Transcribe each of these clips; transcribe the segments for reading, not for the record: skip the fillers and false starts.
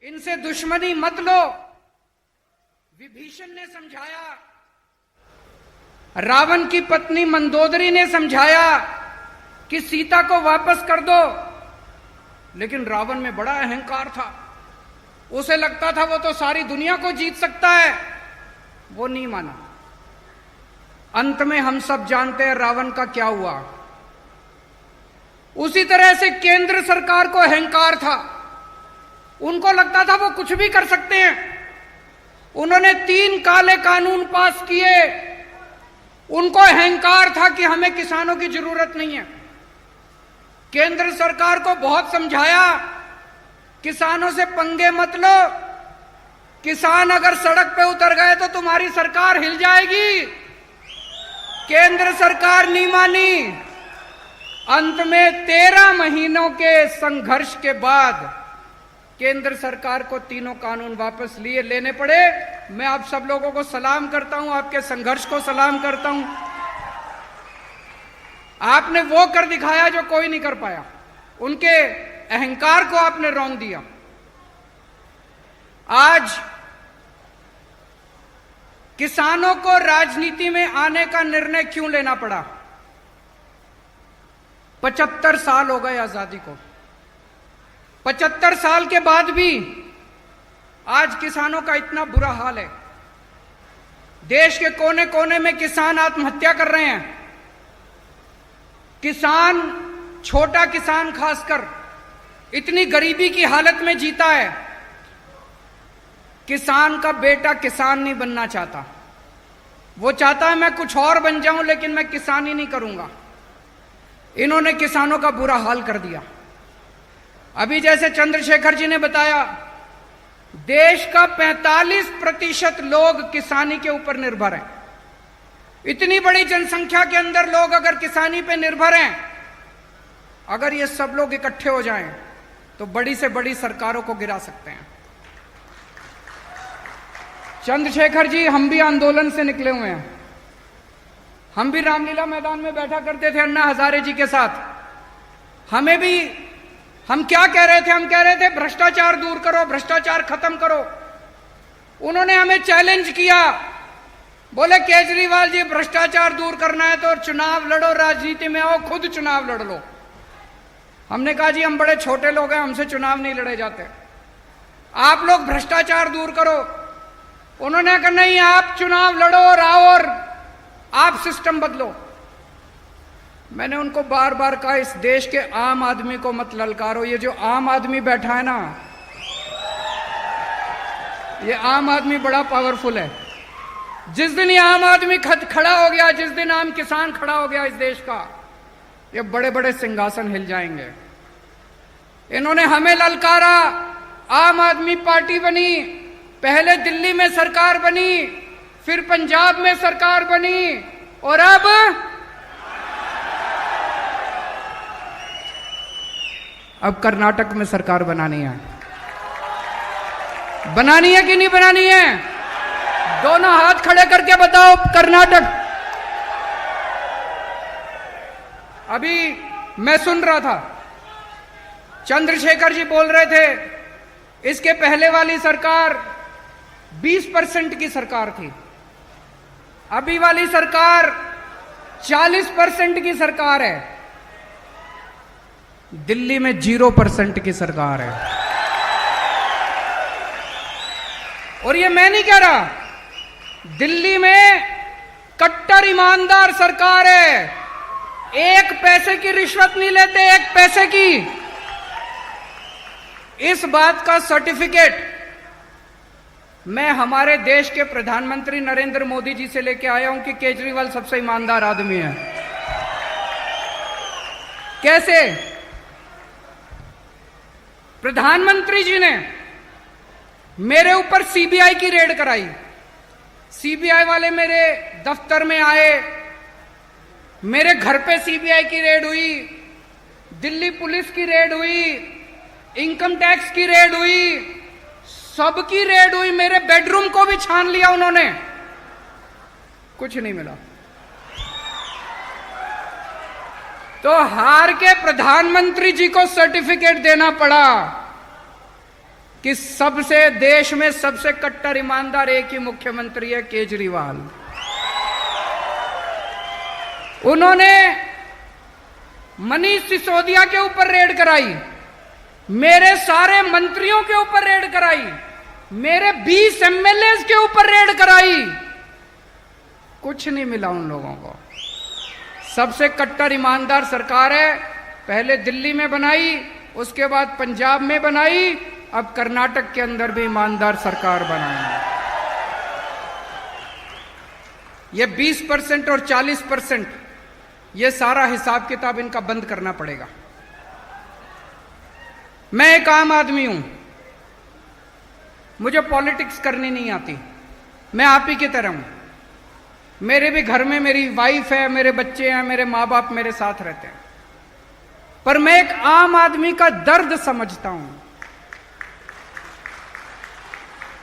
इनसे दुश्मनी मत लो। विभीषण ने समझाया, रावण की पत्नी मंदोदरी ने समझाया कि सीता को वापस कर दो, लेकिन रावण में बड़ा अहंकार था। उसे लगता था वो तो सारी दुनिया को जीत सकता है, वो नहीं माना। अंत में हम सब जानते हैं रावण का क्या हुआ। उसी तरह से केंद्र सरकार को अहंकार था, उनको लगता था वो कुछ भी कर सकते हैं। उन्होंने 3 काले कानून पास किए, उनको अहंकार था कि हमें किसानों की जरूरत नहीं है। केंद्र सरकार को बहुत समझाया, किसानों से पंगे मत लो, किसान अगर सड़क पे उतर गए तो तुम्हारी सरकार हिल जाएगी। केंद्र सरकार नहीं मानी। अंत में 13 महीनों के संघर्ष के बाद केंद्र सरकार को तीनों कानून वापस लेने पड़े। मैं आप सब लोगों को सलाम करता हूं, आपके संघर्ष को सलाम करता हूं। आपने वो कर दिखाया जो कोई नहीं कर पाया, उनके अहंकार को आपने रौंद दिया। आज किसानों को राजनीति में आने का निर्णय क्यों लेना पड़ा? 75 साल हो गए आजादी को। 75 साल के बाद भी आज किसानों का इतना बुरा हाल है। देश के कोने कोने में किसान आत्महत्या कर रहे हैं। किसान, छोटा किसान खासकर, इतनी गरीबी की हालत में जीता है। किसान का बेटा किसान नहीं बनना चाहता, वो चाहता है मैं कुछ और बन जाऊं, लेकिन मैं किसान ही नहीं करूंगा। इन्होंने किसानों का बुरा हाल कर दिया। अभी जैसे चंद्रशेखर जी ने बताया, देश का 45% लोग किसानी के ऊपर निर्भर हैं। इतनी बड़ी जनसंख्या के अंदर लोग अगर किसानी पे निर्भर हैं, अगर ये सब लोग इकट्ठे हो जाएं तो बड़ी से बड़ी सरकारों को गिरा सकते हैं। चंद्रशेखर जी, हम भी आंदोलन से निकले हुए हैं। हम भी रामलीला मैदान में बैठा करते थे अन्ना हजारे जी के साथ। हम क्या कह रहे थे? हम कह रहे थे भ्रष्टाचार दूर करो, भ्रष्टाचार खत्म करो। उन्होंने हमें चैलेंज किया, बोले केजरीवाल जी भ्रष्टाचार दूर करना है तो चुनाव लड़ो, राजनीति में आओ, खुद चुनाव लड़ लो। हमने कहा जी हम बड़े छोटे लोग हैं, हमसे चुनाव नहीं लड़े जाते, आप लोग भ्रष्टाचार दूर करो। उन्होंने कहा नहीं, आप चुनाव लड़ो और आओ और आप सिस्टम बदलो। मैंने उनको बार बार कहा, इस देश के आम आदमी को मत ललकारो। ये जो आम आदमी बैठा है ना, ये आम आदमी बड़ा पावरफुल है। जिस दिन ये आम आदमी खड़ा हो गया, जिस दिन आम किसान खड़ा हो गया इस देश का, ये बड़े बड़े सिंहासन हिल जाएंगे। इन्होंने हमें ललकारा, आम आदमी पार्टी बनी, पहले दिल्ली में सरकार बनी, फिर पंजाब में सरकार बनी, और अब कर्नाटक में सरकार बनानी है। बनानी है कि नहीं बनानी है? दोनों हाथ खड़े करके बताओ, कर्नाटक। अभी मैं सुन रहा था, चंद्रशेखर जी बोल रहे थे इसके पहले वाली सरकार 20% की सरकार थी, अभी वाली सरकार 40% की सरकार है। दिल्ली में 0% की सरकार है। और ये मैं नहीं कह रहा, दिल्ली में कट्टर ईमानदार सरकार है। 1 पैसे की रिश्वत नहीं लेते, 1 पैसे की। इस बात का सर्टिफिकेट मैं हमारे देश के प्रधानमंत्री नरेंद्र मोदी जी से लेके आया हूं कि केजरीवाल सबसे ईमानदार आदमी है। कैसे? प्रधानमंत्री जी ने मेरे ऊपर सीबीआई की रेड कराई। सीबीआई वाले मेरे दफ्तर में आए, मेरे घर पे सीबीआई की रेड हुई, दिल्ली पुलिस की रेड हुई, इनकम टैक्स की रेड हुई, सबकी रेड हुई। मेरे बेडरूम को भी छान लिया उन्होंने, कुछ नहीं मिला। तो हार के प्रधानमंत्री जी को सर्टिफिकेट देना पड़ा कि सबसे देश में सबसे कट्टर ईमानदार एक ही मुख्यमंत्री है, केजरीवाल। उन्होंने मनीष सिसोदिया के ऊपर रेड कराई, मेरे सारे मंत्रियों के ऊपर रेड कराई, मेरे 20 एमएलए के ऊपर रेड कराई, कुछ नहीं मिला उन लोगों को। सबसे कट्टर ईमानदार सरकार है। पहले दिल्ली में बनाई, उसके बाद पंजाब में बनाई, अब कर्नाटक के अंदर भी ईमानदार सरकार बनाई। ये 20% और 40%, ये सारा हिसाब किताब इनका बंद करना पड़ेगा। मैं एक आम आदमी हूं, मुझे पॉलिटिक्स करनी नहीं आती, मैं आप ही की तरह हूं। मेरे भी घर में मेरी वाइफ है, मेरे बच्चे हैं, मेरे माँ बाप मेरे साथ रहते हैं, पर मैं एक आम आदमी का दर्द समझता हूं।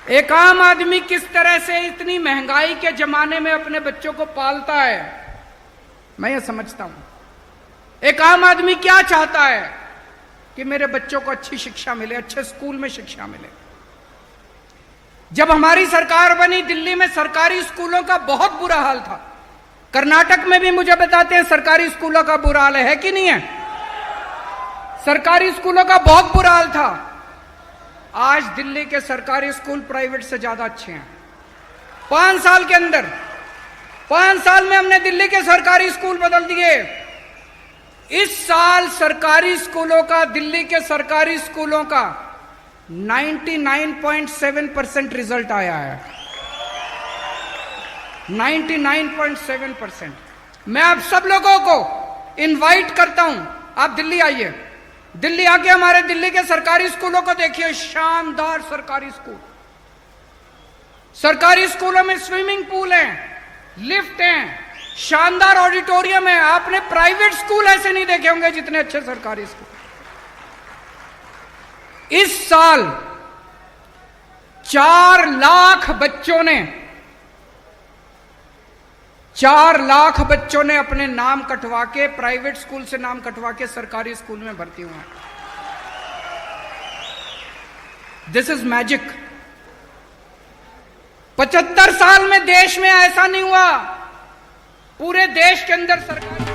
एक आम आदमी किस तरह से इतनी महंगाई के जमाने में अपने बच्चों को पालता है, मैं ये समझता हूं। एक आम आदमी क्या चाहता है कि मेरे बच्चों को अच्छी शिक्षा मिले, अच्छे स्कूल में शिक्षा मिले। जब हमारी सरकार बनी, दिल्ली में सरकारी स्कूलों का बहुत बुरा हाल था। कर्नाटक में भी मुझे बताते हैं सरकारी स्कूलों का बुरा हाल है कि नहीं है? सरकारी स्कूलों का बहुत बुरा हाल था। आज दिल्ली के सरकारी स्कूल प्राइवेट से ज्यादा अच्छे हैं। 5 साल के अंदर, 5 साल में हमने दिल्ली के सरकारी स्कूल बदल दिए। इस साल सरकारी स्कूलों का, दिल्ली के सरकारी स्कूलों का 99.7% रिजल्ट आया है। 99.7%। मैं आप सब लोगों को इनवाइट करता हूं, आप दिल्ली आइए। दिल्ली आके हमारे दिल्ली के सरकारी स्कूलों को देखिए, शानदार सरकारी स्कूल। सरकारी स्कूलों में स्विमिंग पूल है, लिफ्ट हैं, शानदार ऑडिटोरियम है। आपने प्राइवेट स्कूल ऐसे नहीं देखे होंगे जितने अच्छे सरकारी स्कूल। इस साल 4 लाख बच्चों ने, 4 लाख बच्चों ने अपने नाम कटवा के, प्राइवेट स्कूल से नाम कटवा के सरकारी स्कूल में भर्ती हुए। This is magic. 75 साल में देश में ऐसा नहीं हुआ। पूरे देश के अंदर सरकार